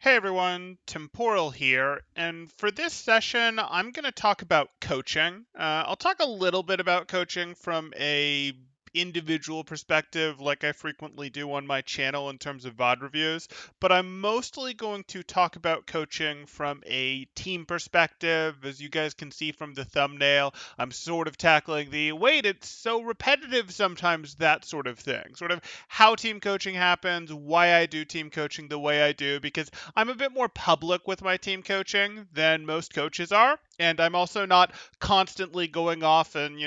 Hey everyone, Temporal here, and for this session, I'm going to talk about coaching. I'll talk a little bit about coaching from a individual perspective, like I frequently do on my channel in terms of VOD reviews, but I'm mostly going to talk about coaching from a team perspective. As you guys can see from the thumbnail, I'm sort of tackling the wait, it's so repetitive sometimes, that sort of thing. Sort of how team coaching happens, why I do team coaching the way I do, because I'm a bit more public with my team coaching than most coaches are. And I'm also not constantly going off and,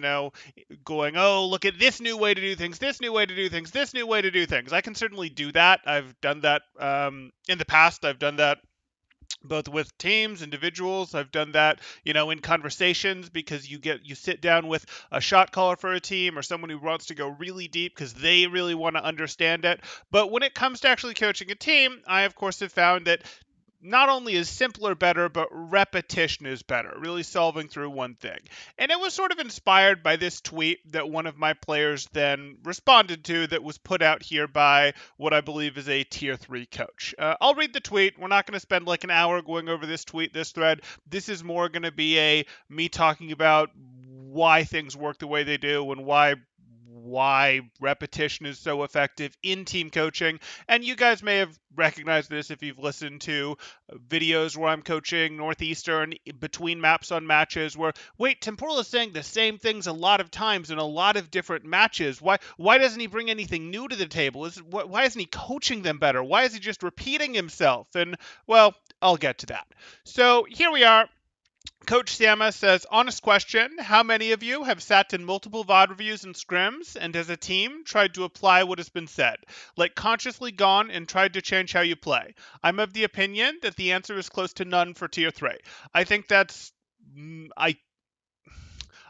going, oh, look at this new way to do things, this new way to do things, this new way to do things. I can certainly do that. I've done that in the past. I've done that both with teams, individuals. I've done that, in conversations because you sit down with a shot caller for a team or someone who wants to go really deep because they really want to understand it. But when it comes to actually coaching a team, I of course have found that not only is simpler better, but repetition is better, really solving through one thing. And it was sort of inspired by this tweet that one of my players then responded to that was put out here by what I believe is a tier 3 coach. I'll read the tweet. We're not going to spend like an hour going over this tweet, this thread. This is more going to be me talking about why things work the way they do and why repetition is so effective in team coaching. And you guys may have recognized this if you've listened to videos where I'm coaching Northeastern between maps on matches where, wait, Temporal is saying the same things a lot of times in a lot of different matches. Why doesn't he bring anything new to the table? Why isn't he coaching them better? Why is he just repeating himself? And, well, I'll get to that. So here we are. Coach Sama says, honest question, how many of you have sat in multiple VOD reviews and scrims and as a team tried to apply what has been said? Like consciously gone and tried to change how you play? I'm of the opinion that the answer is close to none for tier 3. I think that's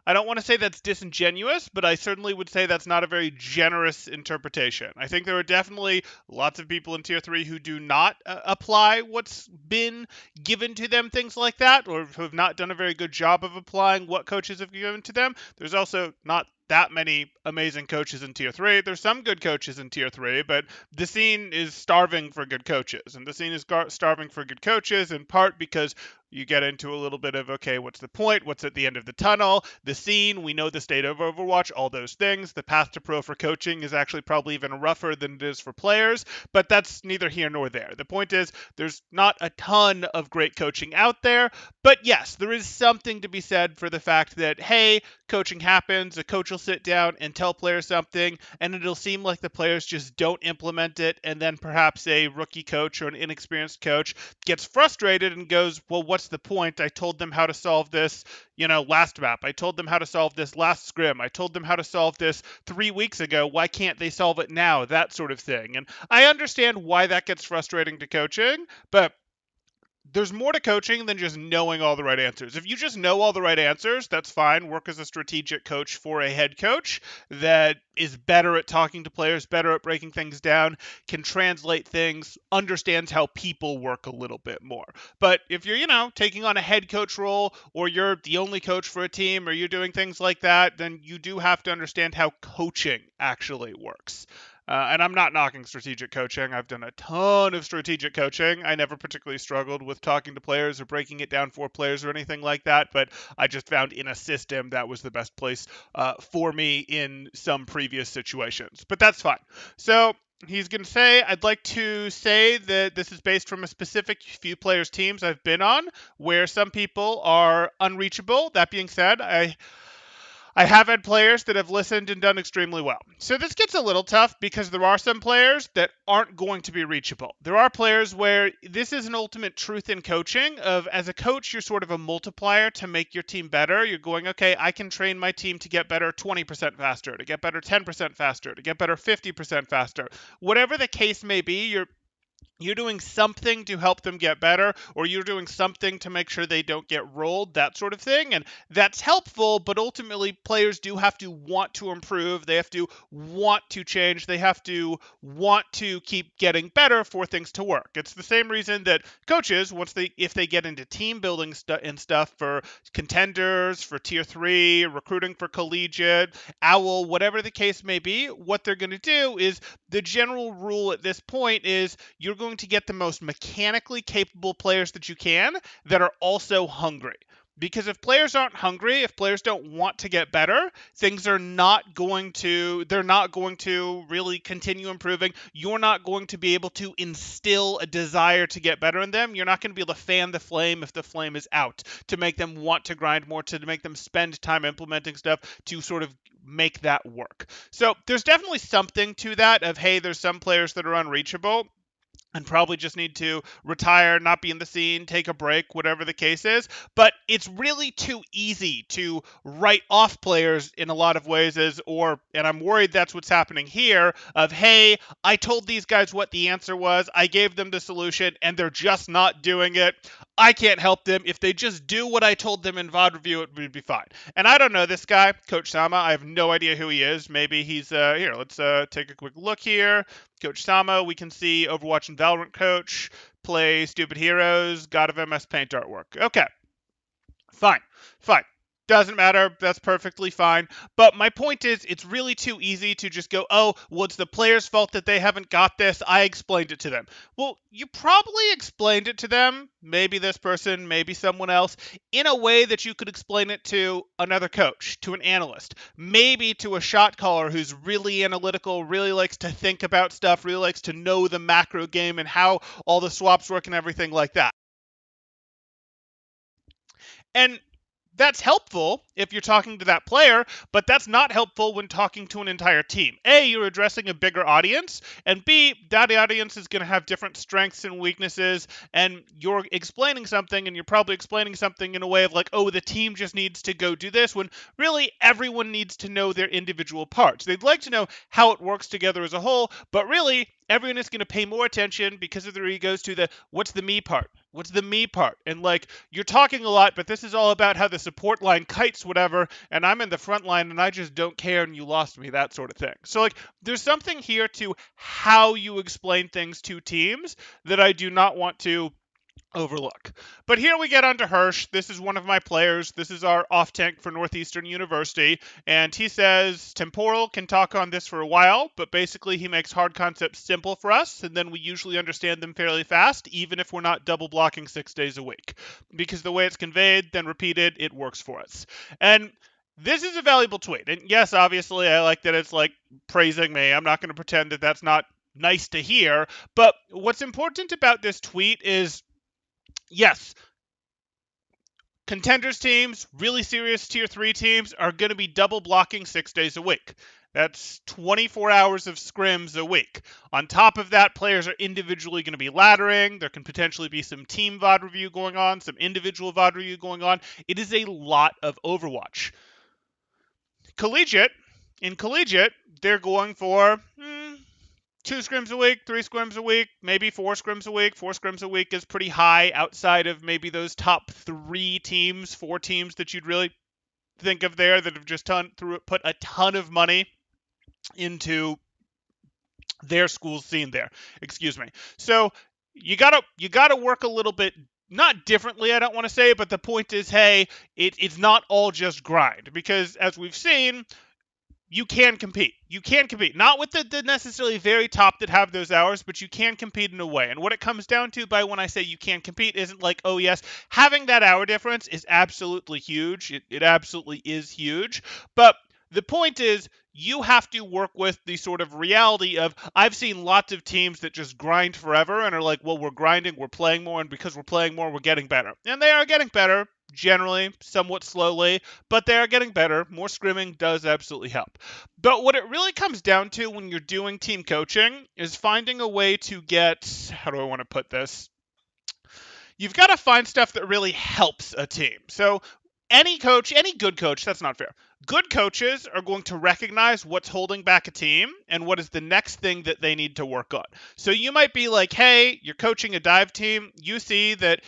I don't want to say that's disingenuous, but I certainly would say that's not a very generous interpretation. I think there are definitely lots of people in tier 3 who do not apply what's been given to them, things like that, or who have not done a very good job of applying what coaches have given to them. There's also not that many amazing coaches in tier 3. There's some good coaches in tier 3, but the scene is starving for good coaches. And the scene is starving for good coaches in part because you get into a little bit of, okay, what's the point? What's at the end of the tunnel? The scene, we know the state of Overwatch, all those things. The path to pro for coaching is actually probably even rougher than it is for players, but that's neither here nor there. The point is, there's not a ton of great coaching out there, but yes, there is something to be said for the fact that, hey, coaching happens, a coach will sit down and tell players something, and it'll seem like the players just don't implement it, and then perhaps a rookie coach or an inexperienced coach gets frustrated and goes, well, what's the point? I told them how to solve this, last map. I told them how to solve this last scrim. I told them how to solve this 3 weeks ago. Why can't they solve it now? That sort of thing. And I understand why that gets frustrating to coaching, but there's more to coaching than just knowing all the right answers. If you just know all the right answers, that's fine. Work as a strategic coach for a head coach that is better at talking to players, better at breaking things down, can translate things, understands how people work a little bit more. But if you're, taking on a head coach role or you're the only coach for a team or you're doing things like that, then you do have to understand how coaching actually works. And I'm not knocking strategic coaching. I've done a ton of strategic coaching. I never particularly struggled with talking to players or breaking it down for players or anything like that, but I just found in a system that was the best place for me in some previous situations. But that's fine. So he's going to say, I'd like to say that this is based from a specific few players' teams I've been on where some people are unreachable. That being said, I have had players that have listened and done extremely well. So this gets a little tough because there are some players that aren't going to be reachable. There are players where this is an ultimate truth in coaching of as a coach, you're sort of a multiplier to make your team better. You're going, okay, I can train my team to get better 20% faster, to get better 10% faster, to get better 50% faster. Whatever the case may be, you're doing something to help them get better, or you're doing something to make sure they don't get rolled, that sort of thing. And that's helpful, but ultimately players do have to want to improve. They have to want to change. They have to want to keep getting better for things to work. It's the same reason that coaches, if they get into team building and stuff for contenders, for tier 3, recruiting for collegiate, owl, whatever the case may be, what they're going to do is the general rule at this point is you're going to get the most mechanically capable players that you can that are also hungry. Because if players aren't hungry, if players don't want to get better, things are not going to, they're not going to really continue improving. You're not going to be able to instill a desire to get better in them. You're not going to be able to fan the flame if the flame is out, to make them want to grind more, to make them spend time implementing stuff to sort of make that work. So there's definitely something to that of, hey, there's some players that are unreachable and probably just need to retire, not be in the scene, take a break, whatever the case is. But it's really too easy to write off players in a lot of ways and I'm worried that's what's happening here, of, hey, I told these guys what the answer was, I gave them the solution, and they're just not doing it. I can't help them. If they just do what I told them in VOD review, it would be fine. And I don't know this guy, Coach Sama. I have no idea who he is. Maybe he's, here, let's take a quick look here. Coach Sama, we can see Overwatch and Valorant coach, play Stupid Heroes, God of MS Paint artwork. Okay, fine. Doesn't matter. That's perfectly fine. But my point is, it's really too easy to just go, oh, well, it's the player's fault that they haven't got this. I explained it to them. Well, you probably explained it to them, maybe this person, maybe someone else, in a way that you could explain it to another coach, to an analyst, maybe to a shot caller who's really analytical, really likes to think about stuff, really likes to know the macro game and how all the swaps work and everything like that. And that's helpful if you're talking to that player, but that's not helpful when talking to an entire team. A, you're addressing a bigger audience, and B, that audience is going to have different strengths and weaknesses, and you're explaining something, and you're probably explaining something in a way of like, oh, the team just needs to go do this, when really everyone needs to know their individual parts. They'd like to know how it works together as a whole, but really, everyone is going to pay more attention because of their egos to the what's the me part? What's the me part? And like, you're talking a lot, but this is all about how the support line kites whatever, and I'm in the front line and I just don't care and you lost me, that sort of thing. So like, there's something here to how you explain things to teams that I do not want to overlook. But here we get onto Hirsch. This is one of my players. This is our off tank for Northeastern University. And he says Temporal can talk on this for a while, but basically he makes hard concepts simple for us, and then we usually understand them fairly fast, even if we're not double blocking 6 days a week. Because the way it's conveyed, then repeated, it works for us. And this is a valuable tweet. And yes, obviously, I like that it's like praising me. I'm not going to pretend that that's not nice to hear. But what's important about this tweet is, yes, contenders teams, really serious tier 3 teams, are going to be double blocking 6 days a week. That's 24 hours of scrims a week. On top of that, players are individually going to be laddering. There can potentially be some team VOD review going on, some individual VOD review going on. It is a lot of Overwatch. In collegiate, they're going for 2 scrims a week, 3 scrims a week, maybe 4 scrims a week. 4 scrims a week is pretty high outside of maybe those top 3 teams, 4 teams that you'd really think of there that have just put a ton of money into their school scene there. Excuse me. So you gotta work a little bit, not differently, I don't want to say, but the point is, hey, it's not all just grind, because as we've seen, you can compete. You can compete. Not with the necessarily very top that have those hours, but you can compete in a way. And what it comes down to by when I say you can compete isn't like, oh yes, having that hour difference is absolutely huge. It absolutely is huge. But the point is, you have to work with the sort of reality of, I've seen lots of teams that just grind forever and are like, well, we're grinding, we're playing more, and because we're playing more, we're getting better. And they are getting better, generally, somewhat slowly, but they are getting better. More scrimming does absolutely help. But what it really comes down to when you're doing team coaching is finding a way to get, how do I want to put this? You've got to find stuff that really helps a team. So any coach, any good coach, that's not fair. Good coaches are going to recognize what's holding back a team and what is the next thing that they need to work on. So you might be like, hey, you're coaching a dive team. You see that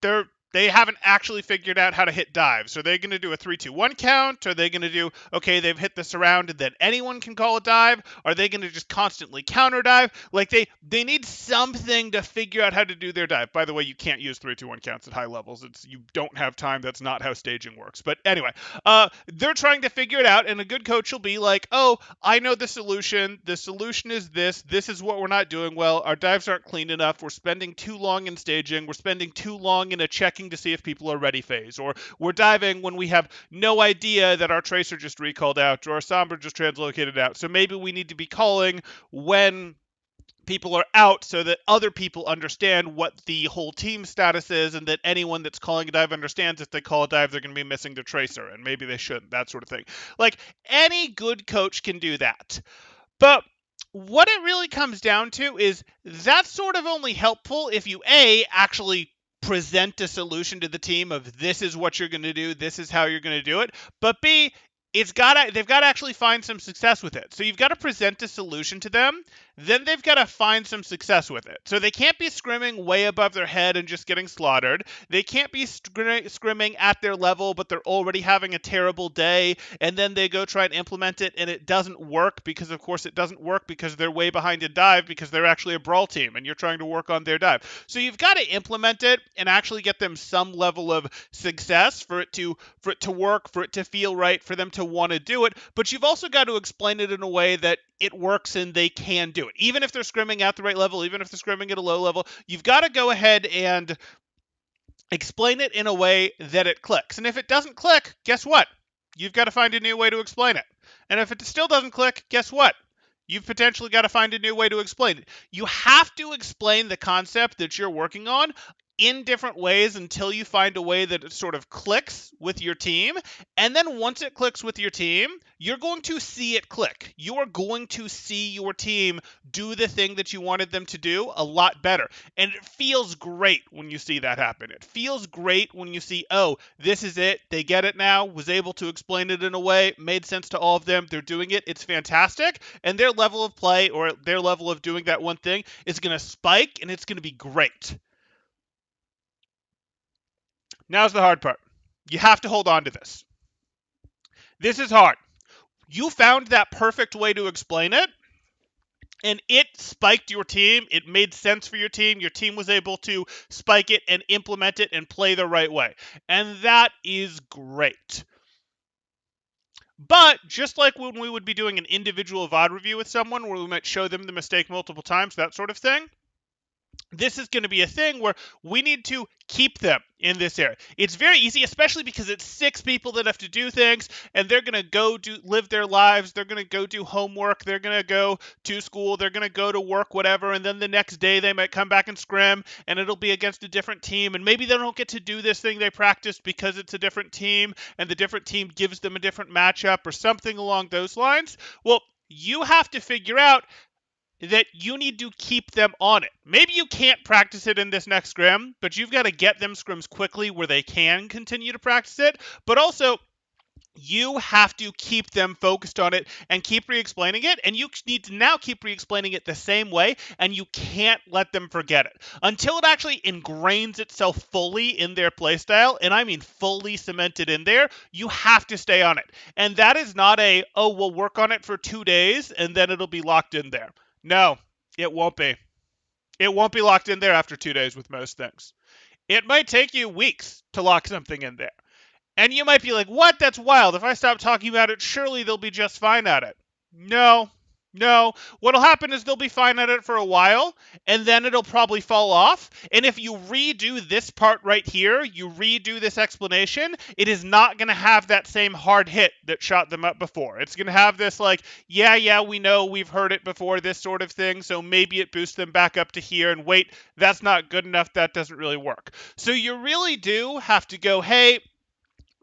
they're They haven't actually figured out how to hit dives. Are they going to do a 3-2-1 count? Are they going to do, okay, they've hit this around and then anyone can call a dive? Are they going to just constantly counter dive? Like they need something to figure out how to do their dive. By the way, you can't use 3-2-1 counts at high levels. You don't have time. That's not how staging works. But anyway, they're trying to figure it out, and a good coach will be like, oh, I know the solution. The solution is this. This is what we're not doing well. Our dives aren't clean enough. We're spending too long in staging. We're spending too long in a checking to see if people are ready phase. Or we're diving when we have no idea that our tracer just recalled out or our sombra just translocated out. So maybe we need to be calling when people are out so that other people understand what the whole team status is and that anyone that's calling a dive understands if they call a dive they're going to be missing their tracer and maybe they shouldn't, that sort of thing. Like, any good coach can do that. But what it really comes down to is that's sort of only helpful if you actually present a solution to the team of this is what you're going to do, this is how you're going to do it, but B, they've got to actually find some success with it. So you've got to present a solution to them, then they've got to find some success with it. So they can't be scrimming way above their head and just getting slaughtered. They can't be scrimming at their level, but they're already having a terrible day, and then they go try and implement it, and it doesn't work because, of course, it doesn't work because they're way behind in dive because they're actually a brawl team, and you're trying to work on their dive. So you've got to implement it and actually get them some level of success for it to work, for it to feel right, for them to want to do it. But you've also got to explain it in a way that it works and they can do it. Even if they're scrimming at the right level, even if they're scrimming at a low level, you've got to go ahead and explain it in a way that it clicks. And if it doesn't click, guess what? You've got to find a new way to explain it. And if it still doesn't click, guess what? You've potentially got to find a new way to explain it. You have to explain the concept that you're working on in different ways until you find a way that it sort of clicks with your team. And then once it clicks with your team, you're going to see it click. You are going to see your team do the thing that you wanted them to do a lot better. And it feels great when you see that happen. It feels great when you see, oh, this is it. They get it now, was able to explain it in a way, made sense to all of them. They're doing it. It's fantastic. And their level of play or their level of doing that one thing is going to spike and it's going to be great. Now's the hard part. You have to hold on to this. This is hard. You found that perfect way to explain it, and it spiked your team. It made sense for your team. Your team was able to spike it and implement it and play the right way. And that is great. But just like when we would be doing an individual VOD review with someone where we might show them the mistake multiple times, that sort of thing, this is going to be a thing where we need to keep them in this area. It's very easy, especially because it's 6 people that have to do things, and they're going to go live their lives. They're going to go do homework. They're going to go to school. They're going to go to work, whatever, and then the next day they might come back and scrim, and it'll be against a different team, and maybe they don't get to do this thing they practiced because it's a different team, and the different team gives them a different matchup or something along those lines. Well, you have to figure out that you need to keep them on it. Maybe you can't practice it in this next scrim, but you've got to get them scrims quickly where they can continue to practice it. But also, you have to keep them focused on it and keep re-explaining it, and you need to now keep re-explaining it the same way, and you can't let them forget it until it actually ingrains itself fully in their playstyle, and I mean fully cemented in there. You have to stay on it, and that is not we'll work on it for 2 days and then it'll be locked in there. No, it won't be. It won't be locked in there after 2 days with most things. It might take you weeks to lock something in there. And you might be like, what? That's wild. If I stop talking about it, surely they'll be just fine at it. No. What'll happen is they'll be fine at it for a while, and then it'll probably fall off. And if you redo this part right here, you redo this explanation, it is not going to have that same hard hit that shot them up before. It's going to have this like, yeah, we know, we've heard it before, this sort of thing, so maybe it boosts them back up to here, and wait, that's not good enough, that doesn't really work. So you really do have to go, hey,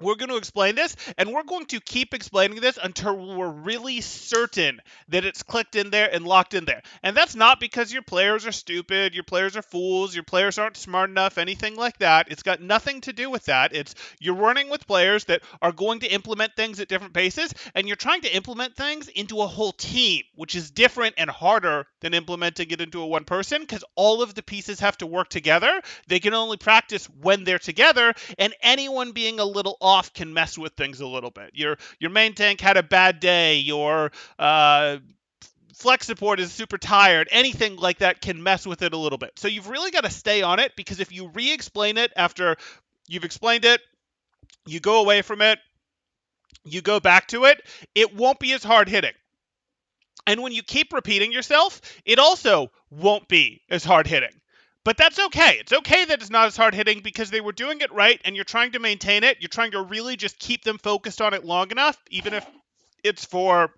we're going to explain this, and we're going to keep explaining this until we're really certain that it's clicked in there and locked in there. And that's not because your players are stupid, your players are fools, your players aren't smart enough, anything like that. It's got nothing to do with that. It's you're running with players that are going to implement things at different paces, and you're trying to implement things into a whole team, which is different and harder than implementing it into a one person because all of the pieces have to work together. They can only practice when they're together, and anyone being a little off can mess with things a little bit. Your main tank had a bad day. Your flex support is super tired. Anything like that can mess with it a little bit. So you've really got to stay on it, because if you re-explain it after you've explained it, you go away from it, you go back to it, it won't be as hard hitting. And when you keep repeating yourself, it also won't be as hard hitting. But that's okay. It's okay that it's not as hard hitting because they were doing it right and you're trying to maintain it. You're trying to really just keep them focused on it long enough, even if it's for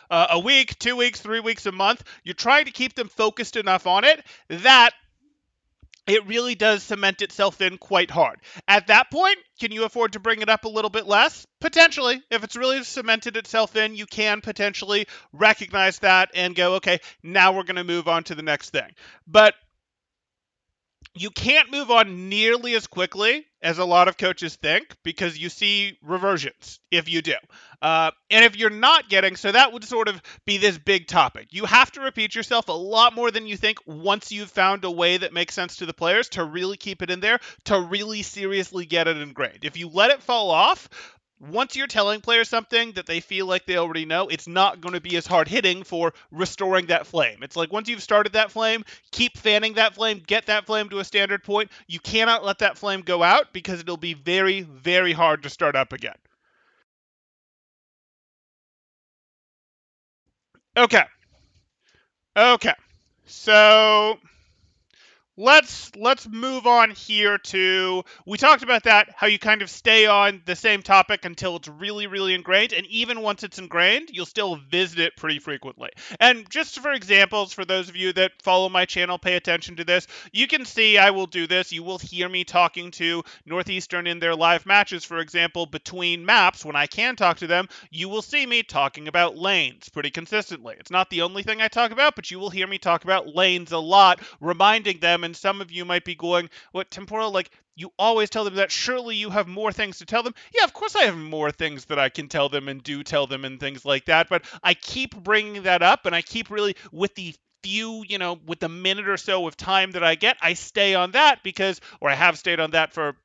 a week, 2 weeks, 3 weeks, a month. You're trying to keep them focused enough on it that it really does cement itself in quite hard. At that point, can you afford to bring it up a little bit less? Potentially. If it's really cemented itself in, you can potentially recognize that and go, okay, now we're going to move on to the next thing. But you can't move on nearly as quickly as a lot of coaches think, because you see reversions if you do. And if you're not getting, so that would sort of be this big topic. You have to repeat yourself a lot more than you think once you've found a way that makes sense to the players to really keep it in there, to really seriously get it ingrained. If you let it fall off, once you're telling players something that they feel like they already know, it's not going to be as hard hitting for restoring that flame. It's like once you've started that flame, keep fanning that flame, get that flame to a standard point. You cannot let that flame go out because it'll be very, very hard to start up again. Okay. Okay. So let's move on here to, we talked about that, how you kind of stay on the same topic until it's really, really ingrained, and even once it's ingrained, you'll still visit it pretty frequently. And just for examples, for those of you that follow my channel, pay attention to this, you can see I will do this. You will hear me talking to Northeastern in their live matches, for example, between maps. When I can talk to them, you will see me talking about lanes pretty consistently. It's not the only thing I talk about, but you will hear me talk about lanes a lot, reminding them. And some of you might be going, what, Temporal, like, you always tell them that, surely you have more things to tell them. Yeah, of course I have more things that I can tell them and do tell them and things like that, but I keep bringing that up, and I keep really, with the few, with the minute or so of time that I get, I stay on that because, or I have stayed on that for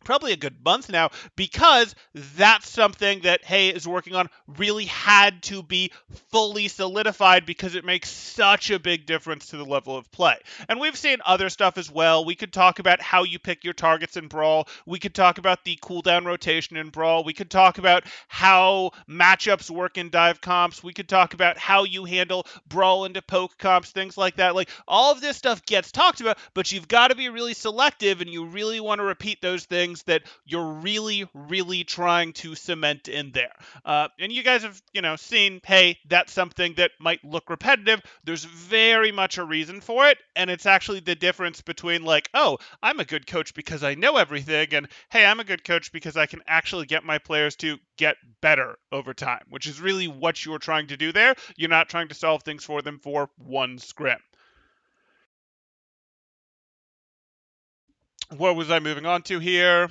probably a good month now, because that's something that Hay is working on, really had to be fully solidified because it makes such a big difference to the level of play. And we've seen other stuff as well. We could talk about how you pick your targets in Brawl. We could talk about the cooldown rotation in Brawl. We could talk about how matchups work in dive comps. We could talk about how you handle Brawl into poke comps, things like that. Like, all of this stuff gets talked about, but you've got to be really selective, and you really want to repeat those things that you're really, really trying to cement in there. And you guys have, seen, hey, that's something that might look repetitive. There's very much a reason for it, and it's actually the difference between, like, oh, I'm a good coach because I know everything, and hey, I'm a good coach because I can actually get my players to get better over time, which is really what you're trying to do there. You're not trying to solve things for them for one scrim. What was I moving on to here?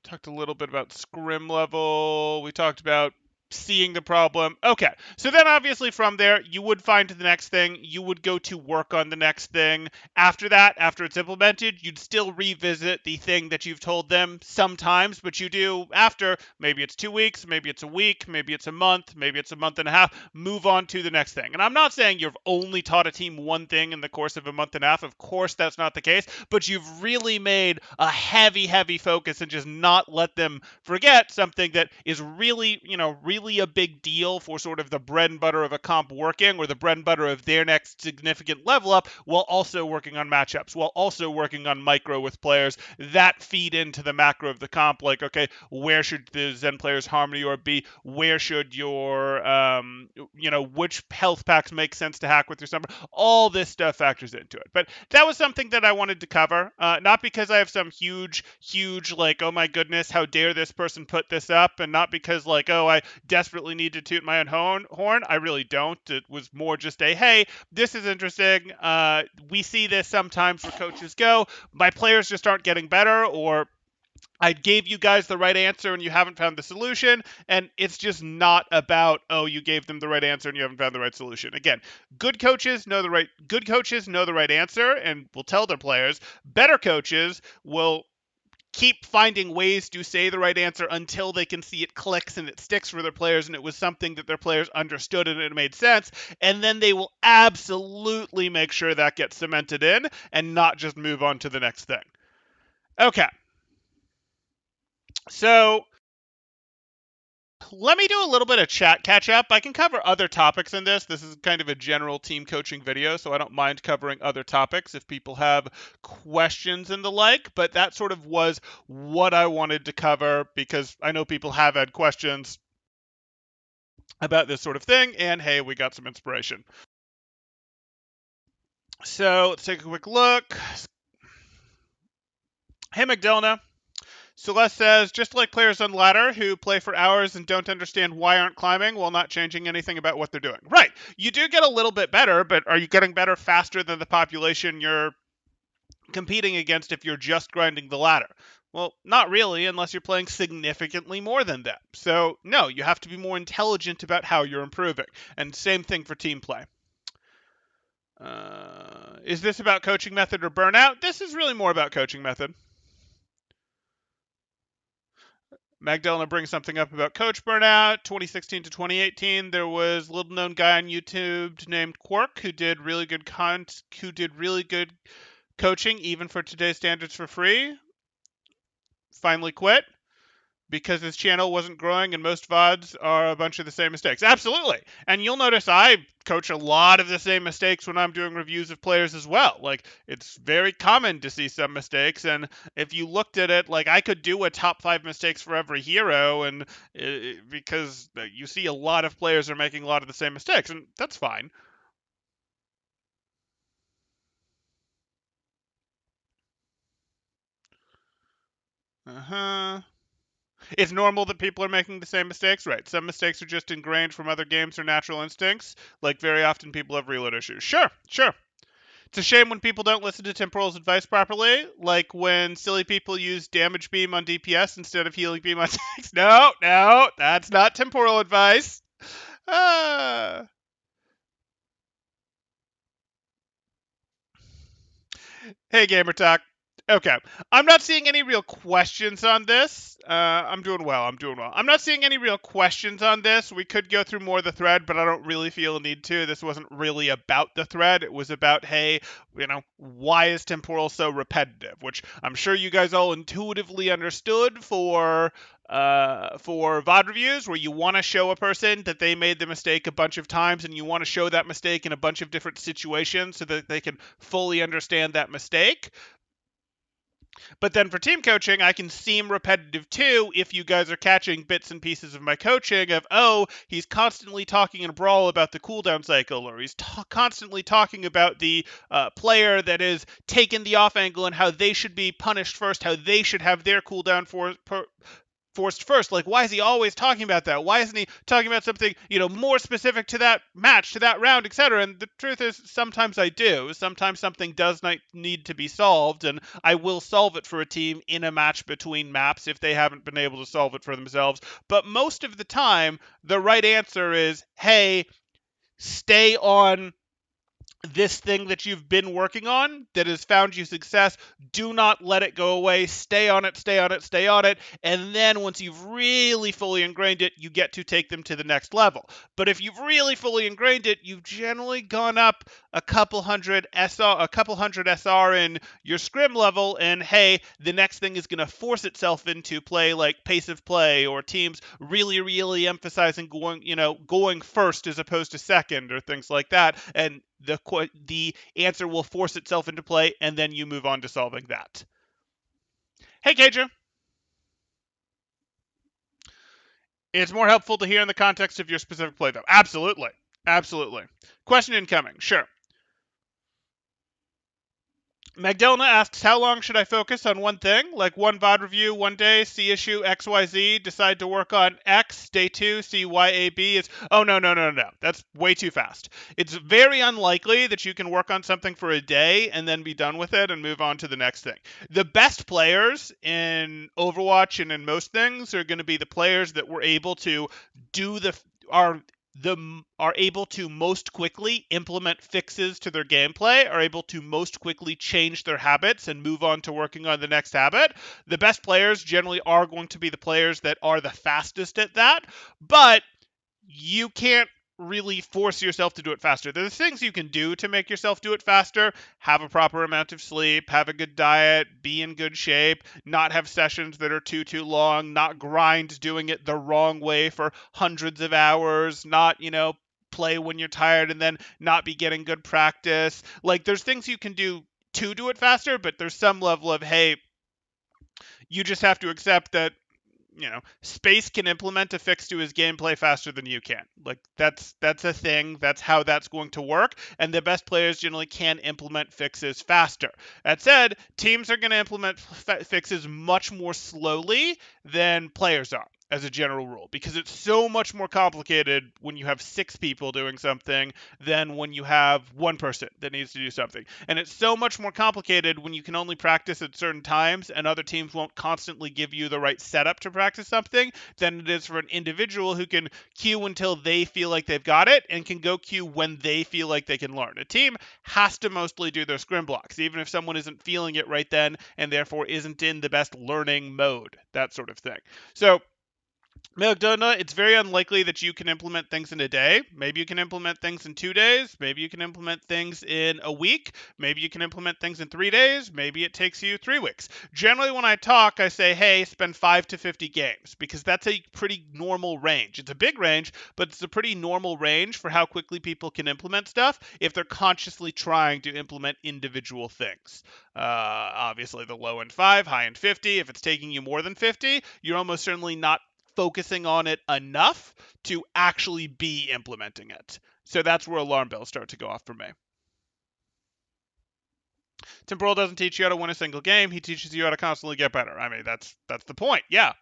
Talked a little bit about scrim level. We talked about seeing the problem. Okay, so then obviously from there, you would find the next thing. You would go to work on the next thing. After that, after it's implemented, you'd still revisit the thing that you've told them sometimes, but you do after, maybe it's 2 weeks, maybe it's a week, maybe it's a month, maybe it's a month and a half, move on to the next thing. And I'm not saying you've only taught a team one thing in the course of a month and a half. Of course, that's not the case, but you've really made a heavy, heavy focus and just not let them forget something that is really, really really a big deal for sort of the bread and butter of a comp working, or the bread and butter of their next significant level up, while also working on matchups, while also working on micro with players that feed into the macro of the comp. Like, okay, where should the Zen player's harmony orb be? Where should your, which health packs make sense to hack with your summer? All this stuff factors into it. But that was something that I wanted to cover, not because I have some huge, like, oh my goodness, how dare this person put this up, and not because, like, oh, I desperately need to toot my own horn. I really don't. It was more just a, hey, this is interesting. We see this sometimes where coaches go, my players just aren't getting better, or I gave you guys the right answer and you haven't found the solution. And it's just not about, oh, you gave them the right answer and you haven't found the right solution. Again, good coaches know the right answer and will tell their players. Better coaches will keep finding ways to say the right answer until they can see it clicks and it sticks for their players, and it was something that their players understood and it made sense. And then they will absolutely make sure that gets cemented in and not just move on to the next thing. Okay. So let me do a little bit of chat catch up. I can cover other topics in this. This is kind of a general team coaching video, so I don't mind covering other topics if people have questions and the like, but that sort of was what I wanted to cover because I know people have had questions about this sort of thing, and hey, we got some inspiration. So let's take a quick look. Hey, Magdalena. Celeste says, just like players on ladder who play for hours and don't understand why aren't climbing while not changing anything about what they're doing. Right. You do get a little bit better, but are you getting better faster than the population you're competing against if you're just grinding the ladder? Well, not really, unless you're playing significantly more than them. So, no, you have to be more intelligent about how you're improving. And same thing for team play. Is this about coaching method or burnout? This is really more about coaching method. Magdalena brings something up about coach burnout. 2016 to 2018, there was a little known guy on YouTube named Quark who did really good coaching, even for today's standards, for free. Finally quit because his channel wasn't growing, and most VODs are a bunch of the same mistakes. Absolutely. And you'll notice I coach a lot of the same mistakes when I'm doing reviews of players as well. Like, it's very common to see some mistakes, and if you looked at it, like, I could do a top 5 mistakes for every hero, and because you see a lot of players are making a lot of the same mistakes, and that's fine. It's normal that people are making the same mistakes, right? Some mistakes are just ingrained from other games or natural instincts. Like, very often people have reload issues. Sure. It's a shame when people don't listen to Temporal's advice properly, like when silly people use damage beam on DPS instead of healing beam on tanks. No, that's not Temporal advice. Hey, Gamer Talk. Okay. I'm not seeing any real questions on this. I'm doing well. I'm not seeing any real questions on this. We could go through more of the thread, but I don't really feel a need to. This wasn't really about the thread. It was about, hey, why is Temporal so repetitive? Which I'm sure you guys all intuitively understood for VOD reviews, where you want to show a person that they made the mistake a bunch of times, and you want to show that mistake in a bunch of different situations so that they can fully understand that mistake. But then for team coaching, I can seem repetitive too if you guys are catching bits and pieces of my coaching of, oh, he's constantly talking in Brawl about the cooldown cycle, or he's constantly talking about the player that is taking the off angle and how they should be punished first, how they should have their cooldown forced first. Like, why is he always talking about that? Why isn't he talking about something, more specific to that match, to that round, etc.? And the truth is, sometimes I do. Sometimes something does not need to be solved, and I will solve it for a team in a match between maps if they haven't been able to solve it for themselves. But most of the time, the right answer is, hey, stay on this thing that you've been working on that has found you success, do not let it go away. Stay on it, stay on it, stay on it. And then once you've really fully ingrained it, you get to take them to the next level. But if you've really fully ingrained it, you've generally gone up a couple hundred SR in your scrim level, and hey, the next thing is going to force itself into play like pace of play, or teams really emphasizing going first as opposed to second, or things like that, and the answer will force itself into play, and then you move on to solving that. Hey, Keiju. It's more helpful to hear in the context of your specific play, though. Absolutely. Absolutely. Question incoming. Sure. Magdalena asks, how long should I focus on one thing? Like one VOD review, one day, see issue XYZ, decide to work on X, day two, see YAB is, oh, no. That's way too fast. It's very unlikely that you can work on something for a day and then be done with it and move on to the next thing. The best players in Overwatch and in most things are going to be the players that were able to do are able to most quickly implement fixes to their gameplay, are able to most quickly change their habits and move on to working on the next habit. The best players generally are going to be the players that are the fastest at that, but you can't really force yourself to do it faster. There's things you can do to make yourself do it faster. Have a proper amount of sleep, have a good diet, be in good shape, not have sessions that are too long, not grind doing it the wrong way for hundreds of hours, not, play when you're tired and then not be getting good practice. Like, there's things you can do it faster, but there's some level of, hey, you just have to accept that Space can implement a fix to his gameplay faster than you can. Like, that's a thing. That's how that's going to work. And the best players generally can implement fixes faster. That said, teams are going to implement fixes much more slowly than players are, as a general rule, because it's so much more complicated when you have 6 people doing something than when you have one person that needs to do something. And it's so much more complicated when you can only practice at certain times and other teams won't constantly give you the right setup to practice something than it is for an individual who can queue until they feel like they've got it and can go queue when they feel like they can learn. A team has to mostly do their scrim blocks, even if someone isn't feeling it right then and therefore isn't in the best learning mode, that sort of thing. So Magdalena, it's very unlikely that you can implement things in a day. Maybe you can implement things in 2 days. Maybe you can implement things in a week. Maybe you can implement things in 3 days. Maybe it takes you 3 weeks. Generally, when I talk, I say, hey, spend 5 to 50 games, because that's a pretty normal range. It's a big range, but it's a pretty normal range for how quickly people can implement stuff if they're consciously trying to implement individual things. Obviously, the low end 5, high end 50. If it's taking you more than 50, you're almost certainly not focusing on it enough to actually be implementing it. So that's where alarm bells start to go off for me. Temporal doesn't teach you how to win a single game. He teaches you how to constantly get better. I mean, that's the point. Yeah.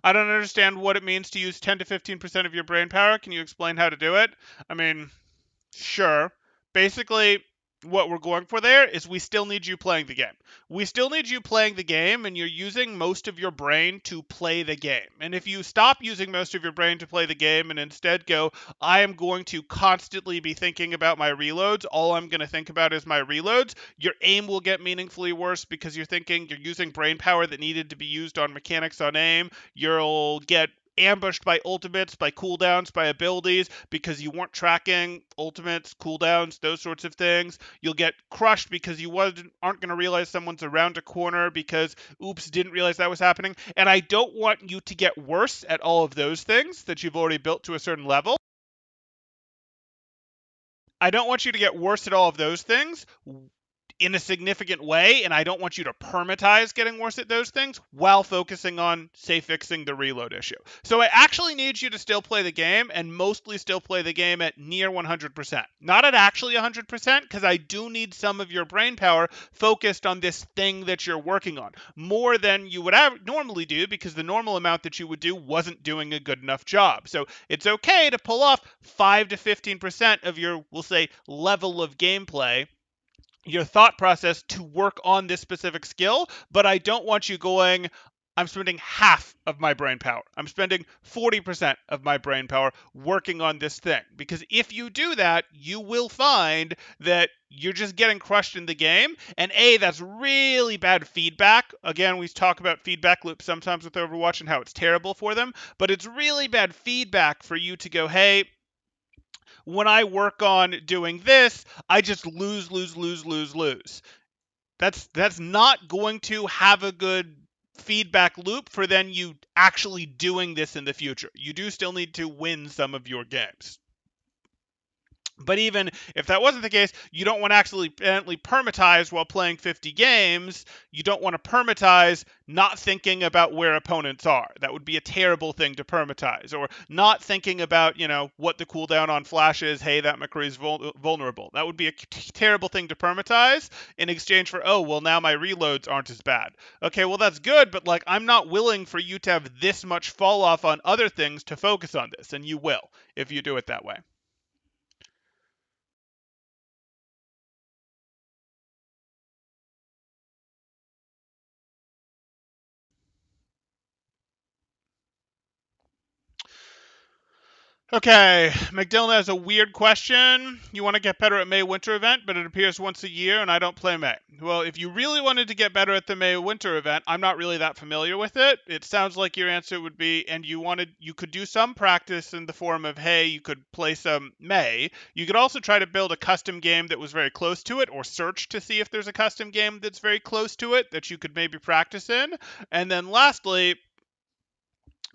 I don't understand what it means to use 10 to 15% of your brain power. Can you explain how to do it? I mean, sure. Basically, what we're going for there is we still need you playing the game. We still need you playing the game, and you're using most of your brain to play the game. And if you stop using most of your brain to play the game and instead go, I am going to constantly be thinking about my reloads, all I'm going to think about is my reloads, your aim will get meaningfully worse because you're using brain power that needed to be used on mechanics on aim. You'll get ambushed by ultimates, by cooldowns, by abilities because you weren't tracking ultimates, cooldowns, those sorts of things. You'll get crushed because you aren't going to realize someone's around a corner because, oops, didn't realize that was happening. And I don't want you to get worse at all of those things that you've already built to a certain level. I don't want you to get worse at all of those things in a significant way, and I don't want you to permatize getting worse at those things while focusing on, say, fixing the reload issue. So I actually need you to still play the game, and mostly still play the game at near 100%. Not at actually 100%, because I do need some of your brain power focused on this thing that you're working on, more than you would normally do, because the normal amount that you would do wasn't doing a good enough job. So it's okay to pull off 5 to 15% of your, we'll say, level of gameplay, your thought process, to work on this specific skill, but I don't want you going, I'm spending half of my brain power. I'm spending 40% of my brain power working on this thing. Because if you do that, you will find that you're just getting crushed in the game. And that's really bad feedback. Again, we talk about feedback loops sometimes with Overwatch and how it's terrible for them. But it's really bad feedback for you to go, hey, when I work on doing this, I just lose, lose, lose, lose, lose. That's not going to have a good feedback loop for then you actually doing this in the future. You do still need to win some of your games. But even if that wasn't the case, you don't want to accidentally permatize while playing 50 games. You don't want to permatize not thinking about where opponents are. That would be a terrible thing to permatize. Or not thinking about, what the cooldown on flash is. Hey, that McCree's vulnerable. That would be a terrible thing to permatize in exchange for, oh, well, now my reloads aren't as bad. Okay, well, that's good, but I'm not willing for you to have this much fall off on other things to focus on this. And you will if you do it that way. Okay, McDillan has a weird question. You want to get better at May Winter event, but it appears once a year and I don't play May. Well, if you really wanted to get better at the May Winter event, I'm not really that familiar with it. It sounds like your answer would be, and you could do some practice in the form of, hey, you could play some May. You could also try to build a custom game that was very close to it, or search to see if there's a custom game that's very close to it that you could maybe practice in. And then lastly,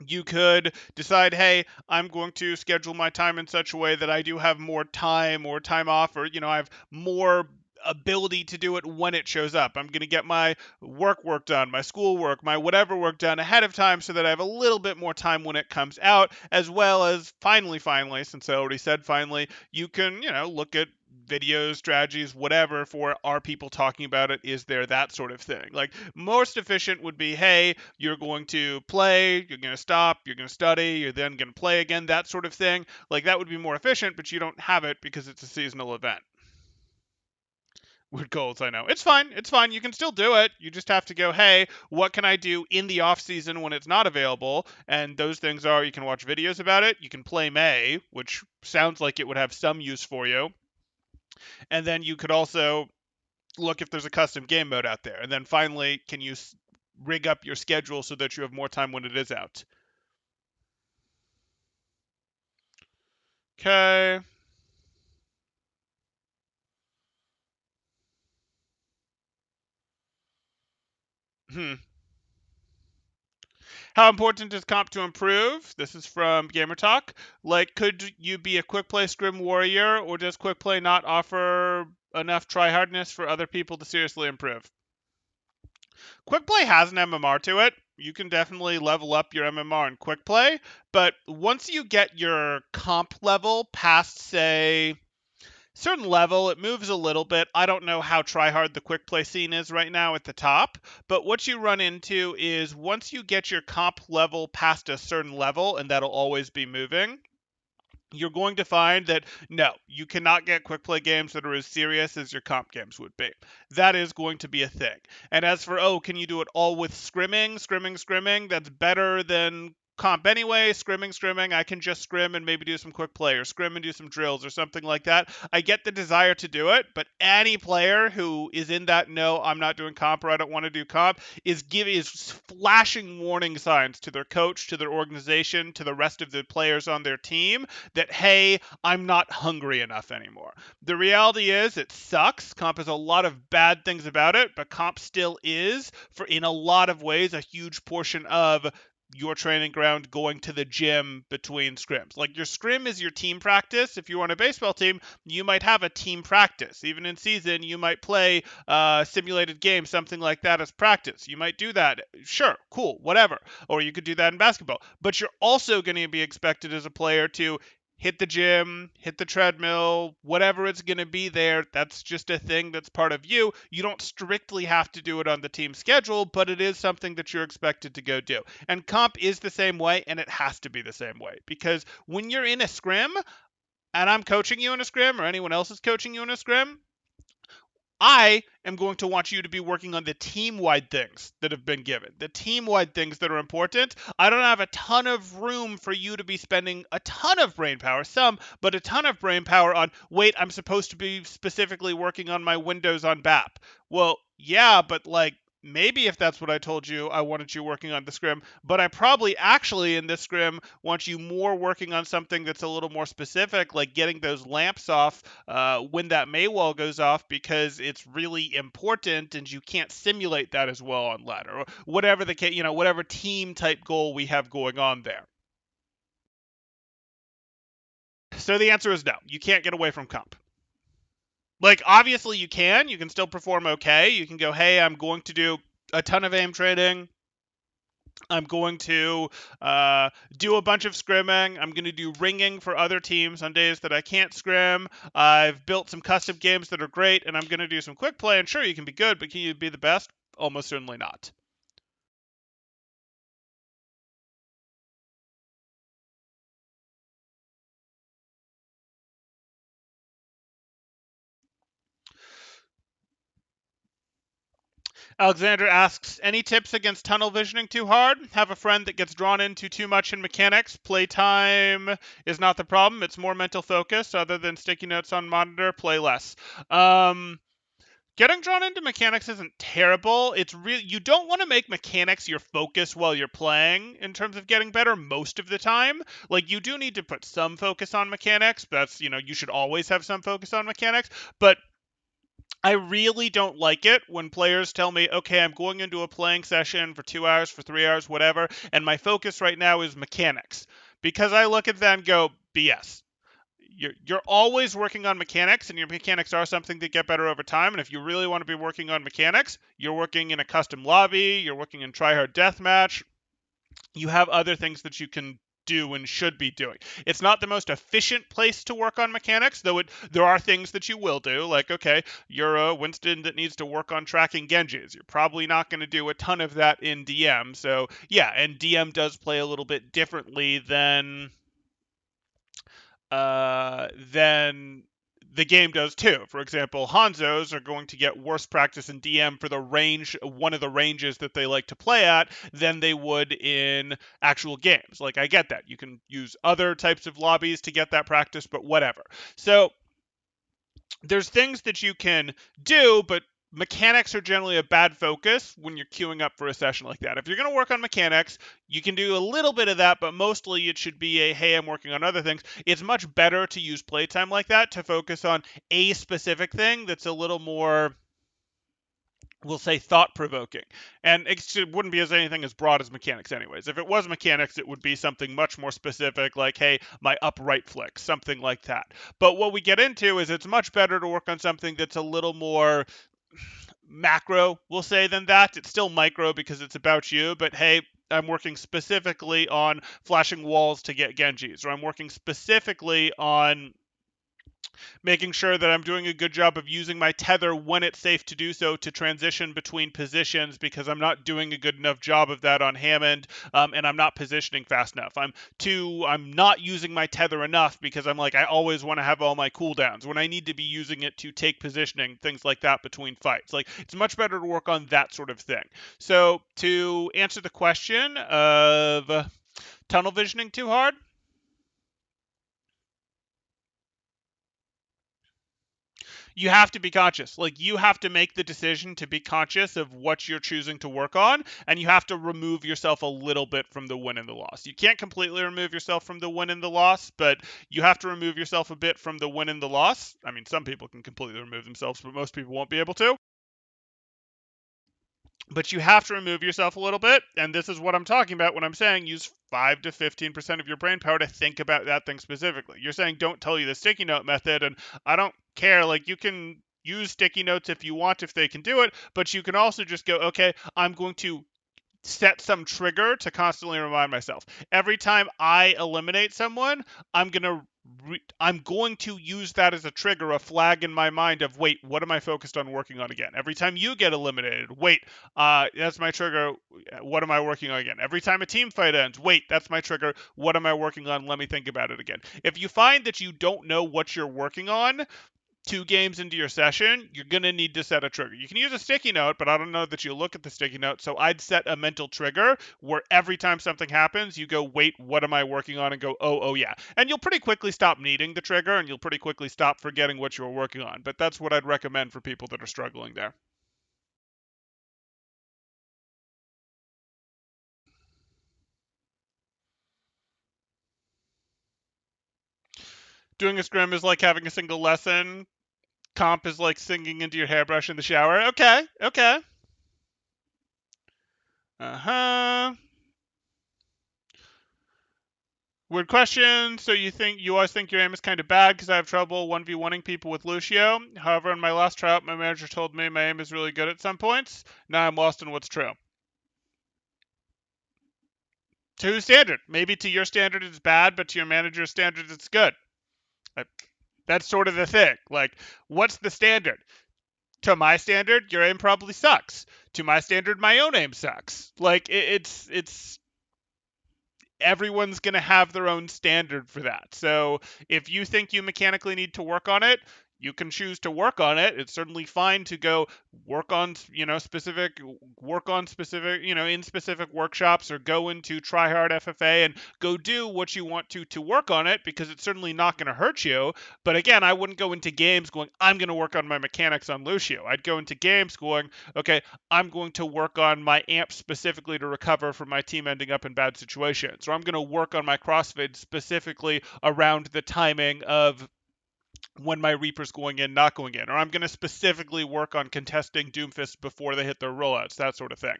you could decide, hey, I'm going to schedule my time in such a way that I do have more time or time off, or, I have more ability to do it when it shows up. I'm going to get my work done, my school work, my whatever work done ahead of time so that I have a little bit more time when it comes out, as well as finally, since I already said finally, you can, look at videos, strategies, whatever for are people talking about it? Is there that sort of thing? Most efficient would be, hey, you're going to play, you're going to stop, you're going to study, you're then going to play again, that sort of thing. That would be more efficient, but you don't have it because it's a seasonal event. Weird goals, I know. It's fine. It's fine. You can still do it. You just have to go, hey, what can I do in the off season when it's not available? And those things are, you can watch videos about it. You can play May, which sounds like it would have some use for you. And then you could also look if there's a custom game mode out there. And then finally, can you rig up your schedule so that you have more time when it is out? Okay. Hmm. How important is comp to improve? This is from Gamer Talk. Could you be a quick play scrim warrior, or does quick play not offer enough tryhardness for other people to seriously improve? Quick play has an MMR to it. You can definitely level up your MMR in quick play, but once you get your comp level past, say, certain level, it moves a little bit. I don't know how tryhard the quick play scene is right now at the top, but what you run into is once you get your comp level past a certain level, and that'll always be moving, you're going to find that no, you cannot get quick play games that are as serious as your comp games would be. That is going to be a thing. And as for, oh, can you do it all with scrimming? That's better than comp anyway. Scrimming, I can just scrim and maybe do some quick play, or scrim and do some drills or something like that. I get the desire to do it, but any player who is in that no, I'm not doing comp or I don't want to do comp is flashing warning signs to their coach, to their organization, to the rest of the players on their team that, hey, I'm not hungry enough anymore. The reality is it sucks. Comp has a lot of bad things about it, but comp still is, for in a lot of ways, a huge portion of your training ground going to the gym between scrims. Your scrim is your team practice. If you're on a baseball team, you might have a team practice. Even in season, you might play simulated games, something like that as practice. You might do that. Sure, cool, whatever. Or you could do that in basketball. But you're also going to be expected as a player to hit the gym, hit the treadmill, whatever it's going to be there. That's just a thing that's part of you. You don't strictly have to do it on the team schedule, but it is something that you're expected to go do. And comp is the same way, and it has to be the same way. Because when you're in a scrim, and I'm coaching you in a scrim, or anyone else is coaching you in a scrim, I am going to want you to be working on the team-wide things that have been given, the team-wide things that are important. I don't have a ton of room for you to be spending a ton of brain power, some, but a ton of brain power on, wait, I'm supposed to be specifically working on my windows on BAP. Well, yeah, but like, maybe if that's what I told you, I wanted you working on the scrim, but I probably actually in this scrim want you more working on something that's a little more specific, like getting those lamps off when that Maywall goes off, because it's really important and you can't simulate that as well on ladder, or whatever the case, whatever team type goal we have going on there. So the answer is no. You can't get away from comp. Like, obviously you can still perform okay. You can go, hey, I'm going to do a ton of aim training. I'm going to do a bunch of scrimming. I'm going to do ringing for other teams on days that I can't scrim. I've built some custom games that are great, and I'm going to do some quick play. And sure, you can be good, but can you be the best? Almost certainly not. Alexander asks, any tips against tunnel visioning too hard? Have a friend that gets drawn into too much in mechanics. Playtime is not the problem. It's more mental focus. Other than sticky notes on monitor, play less. Getting drawn into mechanics isn't terrible. It's really, you don't want to make mechanics your focus while you're playing in terms of getting better most of the time. Like, you do need to put some focus on mechanics. That's, you should always have some focus on mechanics, but I really don't like it when players tell me, okay, I'm going into a playing session for 2 hours, for 3 hours, whatever, and my focus right now is mechanics. Because I look at that and go, BS. You're always working on mechanics, and your mechanics are something that get better over time. And if you really want to be working on mechanics, you're working in a custom lobby, you're working in tryhard deathmatch, you have other things that you can do and should be doing. It's not the most efficient place to work on mechanics, though there are things that you will do. Like, okay, you're a Winston that needs to work on tracking Genjis. You're probably not going to do a ton of that in DM. So yeah, and DM does play a little bit differently than the game does too. For example, Hanzos are going to get worse practice in DM for the range, one of the ranges that they like to play at, than they would in actual games. Like, I get that. You can use other types of lobbies to get that practice, but whatever. So there's things that you can do, but mechanics are generally a bad focus when you're queuing up for a session like that. If you're going to work on mechanics, you can do a little bit of that, but mostly it should be a, hey, I'm working on other things. It's much better to use playtime like that to focus on a specific thing that's a little more, we'll say, thought-provoking. And it wouldn't be as anything as broad as mechanics anyways. If it was mechanics, it would be something much more specific, like, hey, my upright flick, something like that. But what we get into is it's much better to work on something that's a little more macro, we'll say, than that. It's still micro because it's about you, but hey, I'm working specifically on flashing walls to get Genjis, or I'm working specifically on making sure that I'm doing a good job of using my tether when it's safe to do so to transition between positions, because I'm not doing a good enough job of that on Hammond, and I'm not positioning fast enough. I'm not using my tether enough because I'm like, I always want to have all my cooldowns when I need to be using it to take positioning, things like that between fights. Like, it's much better to work on that sort of thing. So to answer the question of tunnel visioning too hard, you have to be conscious. Like, you have to make the decision to be conscious of what you're choosing to work on, and you have to remove yourself a little bit from the win and the loss. You can't completely remove yourself from the win and the loss, but you have to remove yourself a bit from the win and the loss. I mean, some people can completely remove themselves, but most people won't be able to. But you have to remove yourself a little bit, and this is what I'm talking about when I'm saying use 5 to 15% of your brain power to think about that thing specifically. You're saying don't tell you the sticky note method, and I don't care. Like, you can use sticky notes if you want, if they can do it, but you can also just go, okay, I'm going to set some trigger to constantly remind myself. Every time I eliminate someone, I'm going to use that as a trigger, a flag in my mind of, wait, what am I focused on working on again? Every time you get eliminated, wait, that's my trigger. What am I working on again? Every time a team fight ends, wait, that's my trigger. What am I working on? Let me think about it again. If you find that you don't know what you're working on, 2 games into your session, you're going to need to set a trigger. You can use a sticky note, but I don't know that you look at the sticky note. So I'd set a mental trigger where every time something happens, you go, wait, what am I working on? And go, oh, yeah. And you'll pretty quickly stop needing the trigger and you'll pretty quickly stop forgetting what you were working on. But that's what I'd recommend for people that are struggling there. Doing a scrim is like having a single lesson. Comp is like singing into your hairbrush in the shower. Okay, okay. Uh-huh. Weird question. So you always think your aim is kind of bad because I have trouble 1v1ing people with Lucio. However, in my last tryout, my manager told me my aim is really good at some points. Now I'm lost in what's true. To whose standard? Maybe to your standard it's bad, but to your manager's standard it's good. That's sort of the thing. Like, what's the standard? To my standard, your aim probably sucks. To my standard, my own aim sucks. Like, it's everyone's going to have their own standard for that. So if you think you mechanically need to work on it, you can choose to work on it. It's certainly fine to go work on, specific, in specific workshops or go into try hard FFA and go do what you want to work on it because it's certainly not going to hurt you. But again, I wouldn't go into games going, I'm going to work on my mechanics on Lucio. I'd go into games going, okay, I'm going to work on my amp specifically to recover from my team ending up in bad situations. Or I'm going to work on my crossfade specifically around the timing of when my Reaper's going in, not going in. Or I'm going to specifically work on contesting Doomfist before they hit their rollouts, that sort of thing.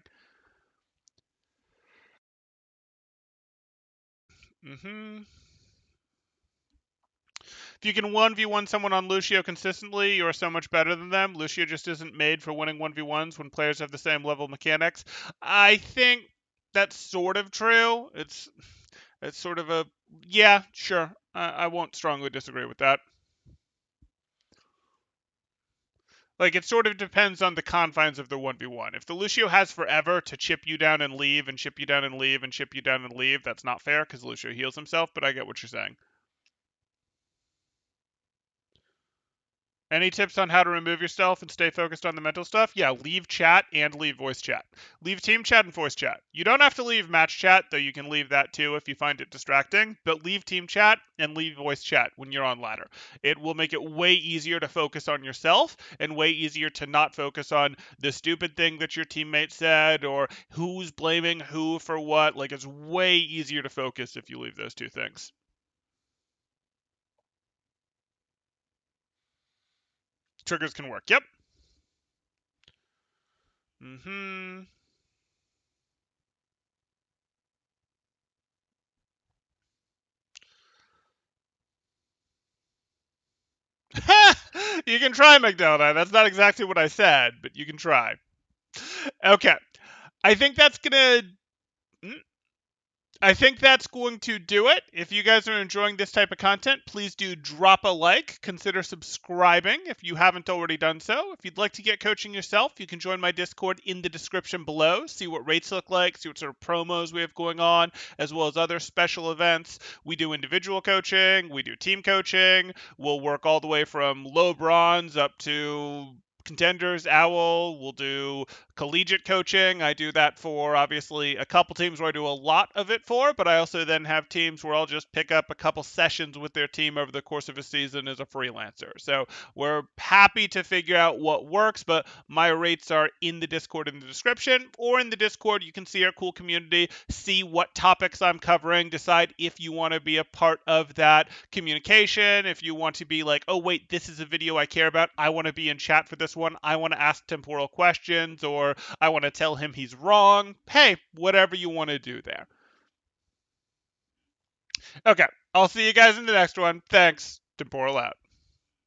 If you can 1v1 someone on Lucio consistently, you are so much better than them. Lucio just isn't made for winning 1v1s when players have the same level of mechanics. I think that's sort of true. It's sort of a, yeah, sure. I won't strongly disagree with that. Like, it sort of depends on the confines of the 1v1. If the Lucio has forever to chip you down and leave, and chip you down and leave, and chip you down and leave, that's not fair because Lucio heals himself, but I get what you're saying. Any tips on how to remove yourself and stay focused on the mental stuff? Yeah, leave chat and leave voice chat. Leave team chat and voice chat. You don't have to leave match chat, though you can leave that too if you find it distracting, but leave team chat and leave voice chat when you're on ladder. It will make it way easier to focus on yourself and way easier to not focus on the stupid thing that your teammate said or who's blaming who for what. Like, it's way easier to focus if you leave those two things. Triggers can work. Yep. You can try, McDonald. That's not exactly what I said, but you can try. Okay. I think that's gonna I think that's going to do it. If you guys are enjoying this type of content, please do drop a like. Consider subscribing if you haven't already done so. If you'd like to get coaching yourself, you can join my Discord in the description below. See what rates look like, see what sort of promos we have going on, as well as other special events. We do individual coaching, we do team coaching. We'll work all the way from low bronze up to contenders. Owl will do collegiate coaching. I do that for obviously a couple teams where I do a lot of it for, but I also then have teams where I'll just pick up a couple sessions with their team over the course of a season as a freelancer. So we're happy to figure out what works, but my rates are in the Discord in the description, or in the Discord you can see our cool community, see what topics I'm covering, decide if you want to be a part of that communication, if you want to be like, oh wait, this is a video I care about, I want to be in chat for this one, I want to ask temporal questions, or I want to tell him he's wrong. Hey, whatever you want to do there. Okay, I'll see you guys in the next one. Thanks. Temporal out.